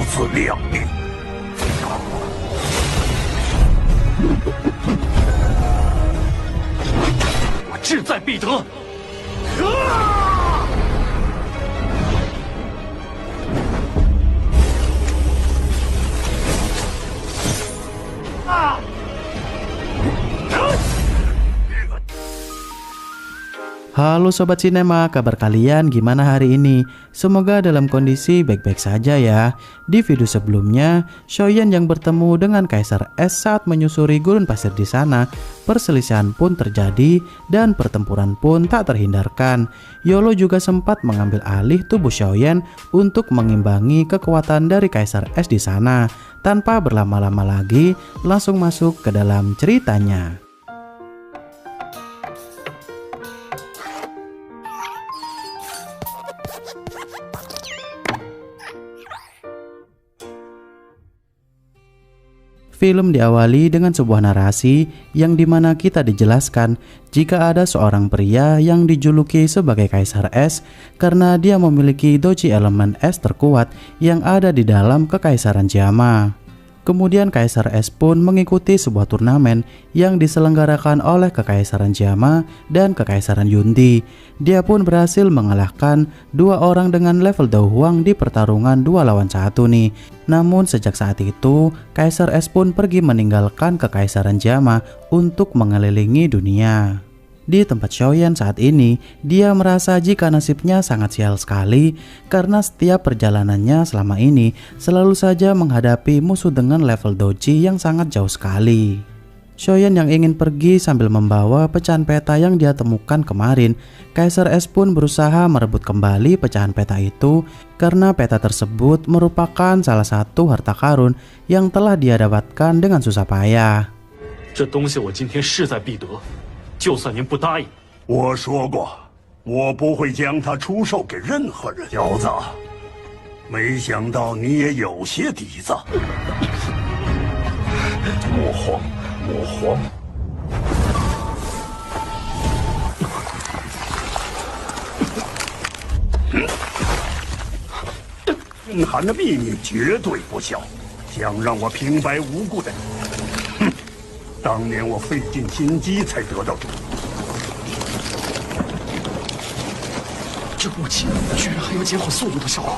自量力。我志在必得。Halo Sobat Sinema, kabar kalian gimana hari ini? Semoga dalam kondisi baik-baik saja ya. Di video sebelumnya, Xiaoyan yang bertemu dengan Kaisar Es saat menyusuri gurun pasir di sana, perselisihan pun terjadi dan pertempuran pun tak terhindarkan. Yolo juga sempat mengambil alih tubuh Xiaoyan untuk mengimbangi kekuatan dari Kaisar Es di sana. Tanpa berlama-lama lagi, langsung masuk ke dalam ceritanya. Film diawali dengan sebuah narasi yang dimana kita dijelaskan jika ada seorang pria yang dijuluki sebagai Kaisar Es karena dia memiliki doji elemen es terkuat yang ada di dalam Kekaisaran Jiama. Kemudian Kaisar Es pun mengikuti sebuah turnamen yang diselenggarakan oleh Kekaisaran Jiama dan Kekaisaran Yunti. Dia pun berhasil mengalahkan dua orang dengan level Dao Huang di pertarungan 2 lawan 1 nih. Namun sejak saat itu, Kaisar Es pun pergi meninggalkan Kekaisaran Jiama untuk mengelilingi dunia. Di tempat Xiaoyan saat ini, dia merasa jika nasibnya sangat sial sekali karena setiap perjalanannya selama ini selalu saja menghadapi musuh dengan level doji yang sangat jauh sekali. Xiaoyan yang ingin pergi sambil membawa pecahan peta yang dia temukan kemarin. Kaisar Es pun berusaha merebut kembali pecahan peta itu karena peta tersebut merupakan salah satu harta karun yang telah dia dapatkan dengan susah payah. 这东西我今天势在必得。 就算您不答应，我说过，我不会将它出售给任何人。小子，没想到你也有些底子。莫慌，莫慌。蕴含的秘密绝对不小，想让我平白无故的，哼！ 当年我费尽心机才得到这，这武器居然还有减缓速度的效果。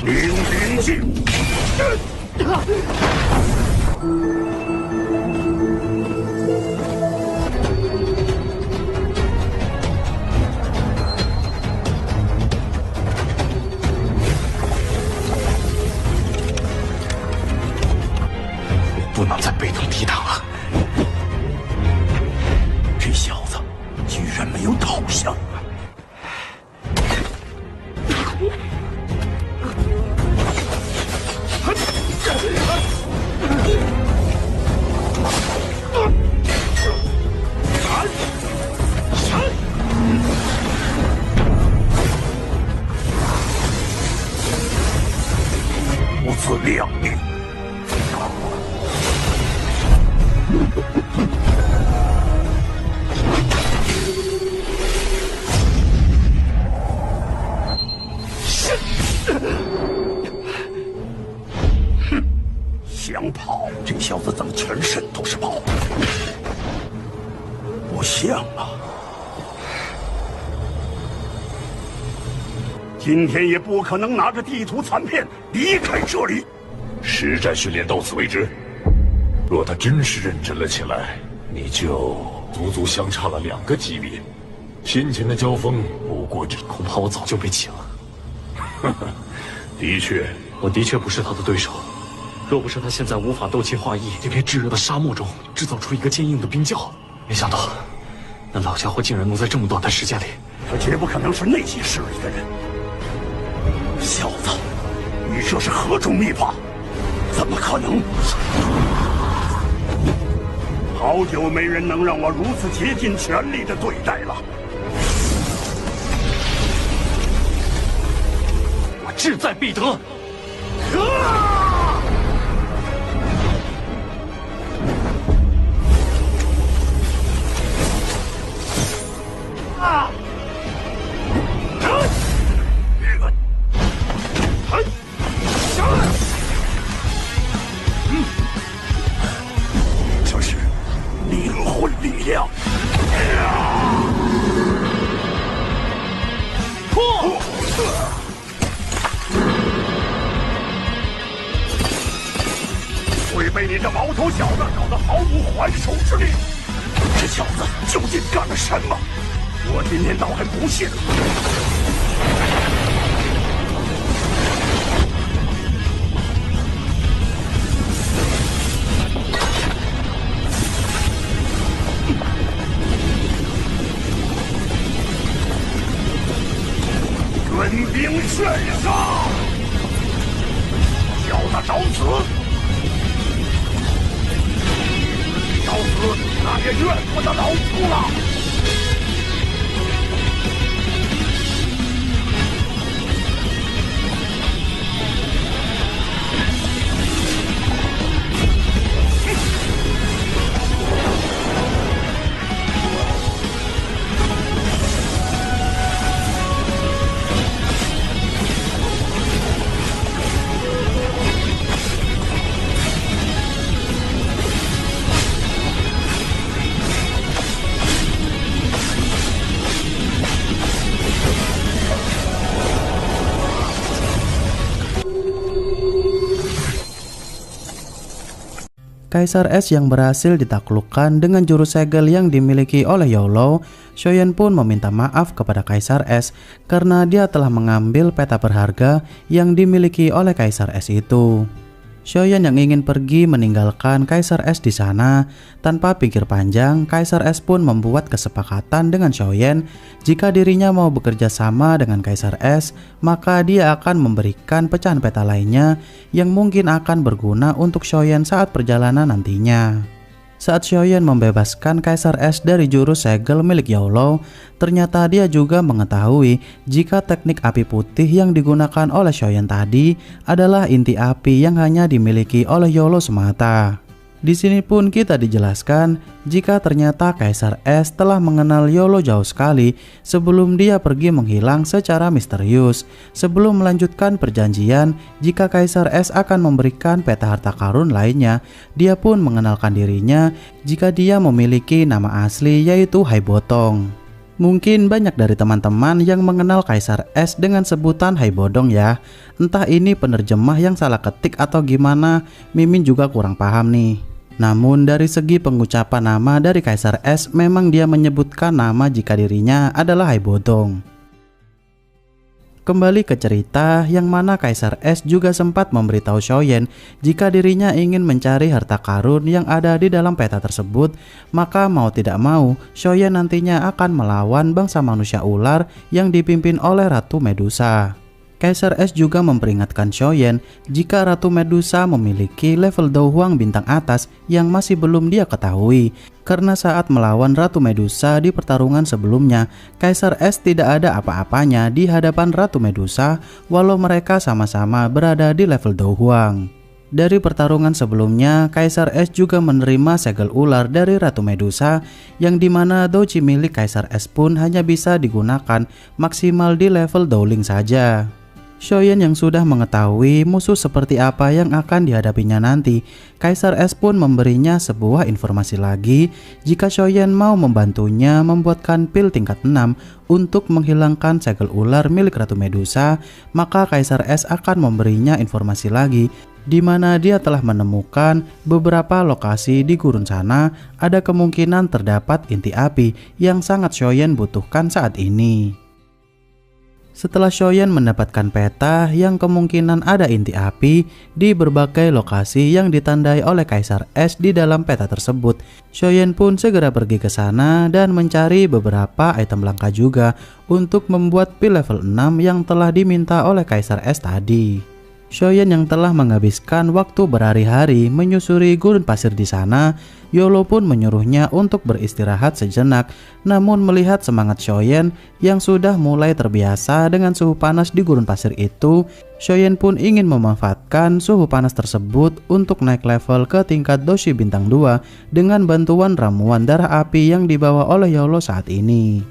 灵灵镜。 不能再被动抵挡了。这小子居然没有倒下！不自量力。 想跑，这小子怎么全身都是宝？不像啊！今天也不可能拿着地图残片离开这里。实战训练到此为止。若他真是认真了起来，你就足足相差了2个级别。先前的交锋不过只恐怕我早就被擒了。呵呵，的确，我的确不是他的对手。 若不是他现在无法斗气化翼，这片炙热的沙漠中制造出一个坚硬的冰窖，没想到那老家伙竟然能在这么短的时间里。他绝不可能是内系势力的人。小子，你这是何种秘法？怎么可能？好久没人能让我如此竭尽全力的对待了。我志在必得。将。会被你这毛头小子搞得毫无还手之力。这小子究竟干了什么？我今天倒还不信。援兵劝杀，小子找死！找死，那也怨不得老夫了。Kaisar Es yang berhasil ditaklukkan dengan jurus segel yang dimiliki oleh Yolo, Shoyan pun meminta maaf kepada Kaisar Es karena dia telah mengambil peta berharga yang dimiliki oleh Kaisar Es itu. Shoyan yang ingin pergi meninggalkan Kaisar Es di sana, tanpa pikir panjang, Kaisar Es pun membuat kesepakatan dengan Shoyan jika dirinya mau bekerja sama dengan Kaisar Es, maka dia akan memberikan pecahan peta lainnya yang mungkin akan berguna untuk Shoyan saat perjalanan nantinya. Saat Shoyan membebaskan Kaisar Es dari jurus segel milik Yolo, ternyata dia juga mengetahui jika teknik api putih yang digunakan oleh Shoyan tadi adalah inti api yang hanya dimiliki oleh Yolo semata. Di sini pun kita dijelaskan jika ternyata Kaisar Es telah mengenal Yolo jauh sekali sebelum dia pergi menghilang secara misterius. Sebelum melanjutkan perjanjian, jika Kaisar Es akan memberikan peta harta karun lainnya, dia pun mengenalkan dirinya jika dia memiliki nama asli yaitu Hai Botong. Mungkin banyak dari teman-teman yang mengenal Kaisar Es dengan sebutan Hai Bodong ya. Entah ini penerjemah yang salah ketik atau gimana, Mimin juga kurang paham nih. Namun dari segi pengucapan nama dari Kaisar Es, memang dia menyebutkan nama jika dirinya adalah Hai Bodong. Kembali ke cerita yang mana Kaisar Es juga sempat memberitahu Shoyan jika dirinya ingin mencari harta karun yang ada di dalam peta tersebut, maka mau tidak mau Shoyan nantinya akan melawan bangsa manusia ular yang dipimpin oleh Ratu Medusa. Kaisar Es juga memperingatkan Shoyan jika Ratu Medusa memiliki level Do Hwang bintang atas yang masih belum dia ketahui. Karena saat melawan Ratu Medusa di pertarungan sebelumnya, Kaisar Es tidak ada apa-apanya di hadapan Ratu Medusa walau mereka sama-sama berada di level Do Hwang. Dari pertarungan sebelumnya, Kaisar Es juga menerima segel ular dari Ratu Medusa yang dimana doji milik Kaisar Es pun hanya bisa digunakan maksimal di level Dowling saja. Shoyan yang sudah mengetahui musuh seperti apa yang akan dihadapinya nanti, Kaisar Es pun memberinya sebuah informasi lagi jika Shoyan mau membantunya membuatkan pil tingkat 6 untuk menghilangkan segel ular milik Ratu Medusa, maka Kaisar Es akan memberinya informasi lagi di mana dia telah menemukan beberapa lokasi di gurun sana ada kemungkinan terdapat inti api yang sangat Shoyan butuhkan saat ini. Setelah Shoyan mendapatkan peta yang kemungkinan ada inti api di berbagai lokasi yang ditandai oleh Kaisar Es di dalam peta tersebut, Shoyan pun segera pergi ke sana dan mencari beberapa item langka juga untuk membuat pil level 6 yang telah diminta oleh Kaisar Es tadi. Shoyan yang telah menghabiskan waktu berhari-hari menyusuri gurun pasir di sana, Yolo pun menyuruhnya untuk beristirahat sejenak. Namun melihat semangat Shoyan yang sudah mulai terbiasa dengan suhu panas di gurun pasir itu, Shoyan pun ingin memanfaatkan suhu panas tersebut untuk naik level ke tingkat Doshi bintang 2 dengan bantuan ramuan darah api yang dibawa oleh Yolo saat ini.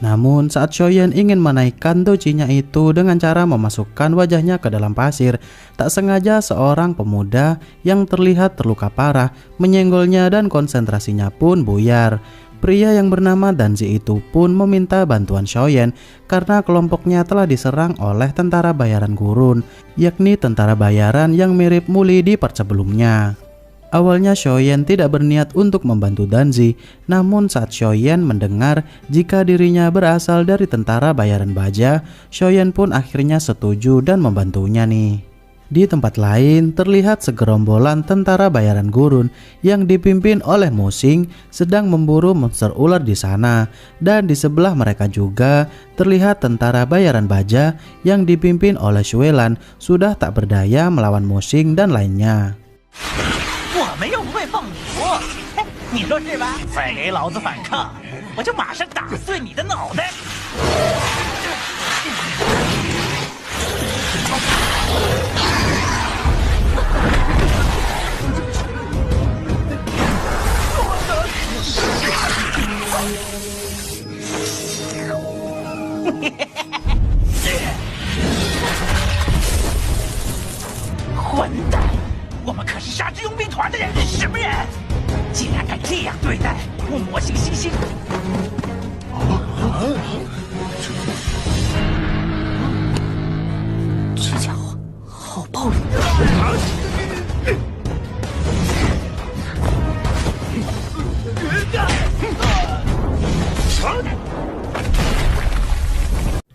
Namun saat Shoyan ingin menaikkan dojinya itu dengan cara memasukkan wajahnya ke dalam pasir, tak sengaja seorang pemuda yang terlihat terluka parah menyenggolnya dan konsentrasinya pun buyar. Pria yang bernama Danzi itu pun meminta bantuan Xiaoyan karena kelompoknya telah diserang oleh tentara bayaran gurun, yakni tentara bayaran yang mirip Muli di part sebelumnya. Awalnya Xiaoyan tidak berniat untuk membantu Danzi, namun saat Xiaoyan mendengar jika dirinya berasal dari tentara bayaran baja, Xiaoyan pun akhirnya setuju dan membantunya nih. Di tempat lain terlihat segerombolan tentara bayaran gurun yang dipimpin oleh Musing sedang memburu monster ular di sana, dan di sebelah mereka juga terlihat tentara bayaran baja yang dipimpin oleh Xuelan sudah tak berdaya melawan Musing dan lainnya. 我们又不会放毒，你说是吧？再给老子反抗，我就马上打碎你的脑袋！ 混蛋！我们可是杀之佣兵团的人，什么人？竟然敢这样对待我魔性猩猩！这家伙好暴力！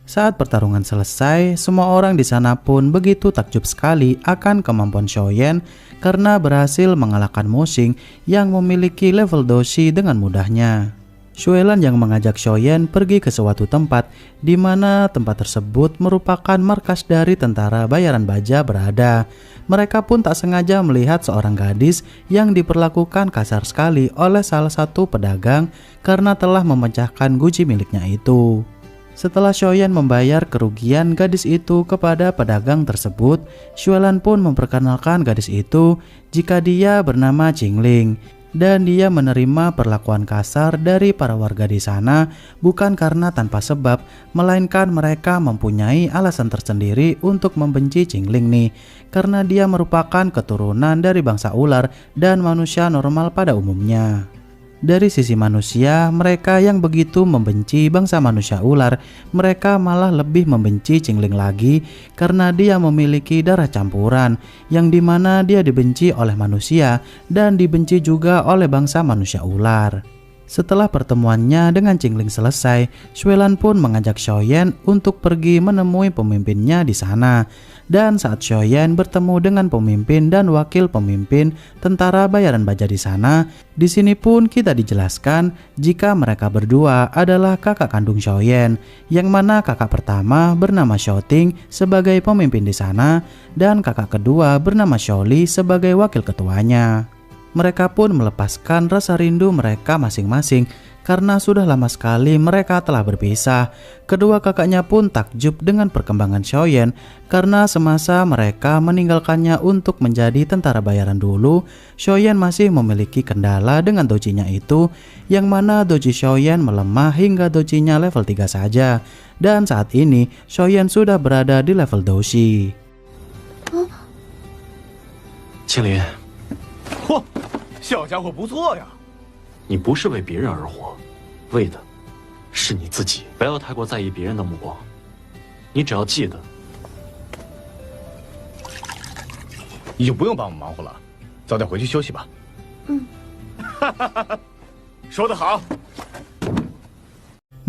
Saat pertarungan selesai, semua orang di sana pun begitu takjub sekali akan kemampuan Xiaoyan karena berhasil mengalahkan Musing yang memiliki level doshi dengan mudahnya. Xuelan yang mengajak Xiaoyan pergi ke suatu tempat di mana tempat tersebut merupakan markas dari tentara bayaran baja berada. Mereka pun tak sengaja melihat seorang gadis yang diperlakukan kasar sekali oleh salah satu pedagang karena telah memecahkan guci miliknya itu. Setelah Xiaoyan membayar kerugian gadis itu kepada pedagang tersebut, Xuelan pun memperkenalkan gadis itu jika dia bernama Qingling, dan dia menerima perlakuan kasar dari para warga di sana bukan karena tanpa sebab, melainkan mereka mempunyai alasan tersendiri untuk membenci Qingling nih, karena dia merupakan keturunan dari bangsa ular dan manusia normal pada umumnya. Dari sisi manusia, mereka yang begitu membenci bangsa manusia ular, mereka malah lebih membenci Qingling lagi karena dia memiliki darah campuran, yang dimana dia dibenci oleh manusia dan dibenci juga oleh bangsa manusia ular. Setelah pertemuannya dengan Qingling selesai, Xuelan pun mengajak Xiaoyan untuk pergi menemui pemimpinnya di sana. Dan saat Xiaoyan bertemu dengan pemimpin dan wakil pemimpin tentara bayaran baja di sana, di sini pun kita dijelaskan jika mereka berdua adalah kakak kandung Xiaoyan, yang mana kakak pertama bernama Xiaoting sebagai pemimpin di sana dan kakak kedua bernama Xiaoli sebagai wakil ketuanya. Mereka pun melepaskan rasa rindu mereka masing-masing karena sudah lama sekali mereka telah berpisah. Kedua kakaknya pun takjub dengan perkembangan Xiaoyan karena semasa mereka meninggalkannya untuk menjadi tentara bayaran dulu, Xiaoyan masih memiliki kendala dengan dojinya itu, yang mana doji Xiaoyan melemah hingga dojinya level 3 saja. Dan saat ini Xiaoyan sudah berada di level doshi.青林，嚯，小家伙不错呀！你不是为别人而活，为的是你自己。不要太过在意别人的目光，你只要记得，你就不用帮我忙活了，早点回去休息吧。说得好。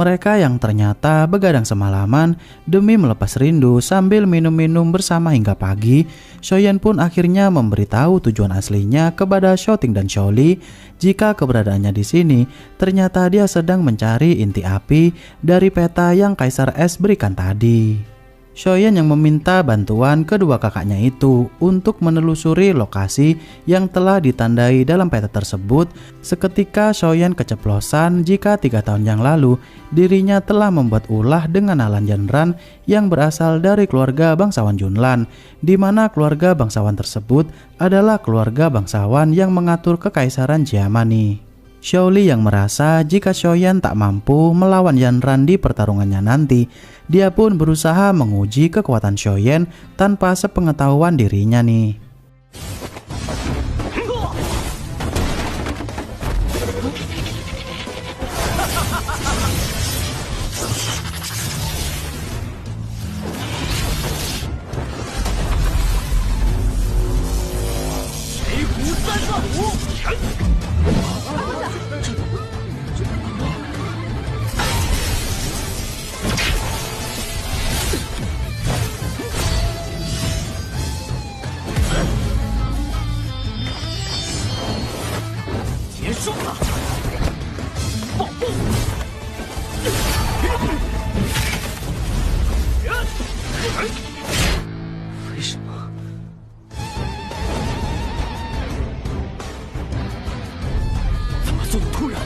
Mereka yang ternyata begadang semalaman demi melepas rindu sambil minum-minum bersama hingga pagi, Xiaoyan pun akhirnya memberitahu tujuan aslinya kepada Xiaoting dan Xiaoli jika keberadaannya di sini ternyata dia sedang mencari inti api dari peta yang Kaisar Es berikan tadi. Xiaoyan yang meminta bantuan kedua kakaknya itu untuk menelusuri lokasi yang telah ditandai dalam peta tersebut. Seketika Xiaoyan keceplosan jika 3 tahun yang lalu dirinya telah membuat ulah dengan Alan Yanran yang berasal dari keluarga bangsawan Junlan, di mana keluarga bangsawan tersebut adalah keluarga bangsawan yang mengatur kekaisaran Jiamani. Xiaoli yang merasa jika Xiaoyan tak mampu melawan Yanran di pertarungannya nanti, dia pun berusaha menguji kekuatan Xiaoyan tanpa sepengetahuan dirinya nih. 输了！保护！为什么？怎么这么突然？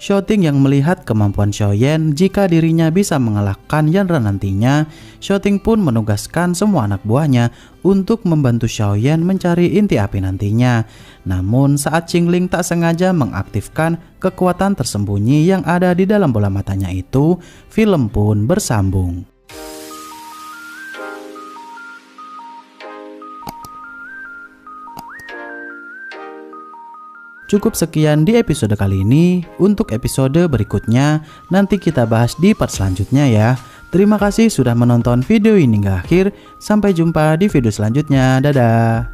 Shouting yang melihat kemampuan Xiaoyan jika dirinya bisa mengalahkan Yanran nantinya, Shouting pun menugaskan semua anak buahnya untuk membantu Xiaoyan mencari inti api nantinya. Namun saat Qingling tak sengaja mengaktifkan kekuatan tersembunyi yang ada di dalam bola matanya itu, film pun bersambung. Cukup sekian di episode kali ini. Untuk episode berikutnya nanti kita bahas di part selanjutnya ya. Terima kasih sudah menonton video ini hingga akhir. Sampai jumpa di video selanjutnya. Dadah.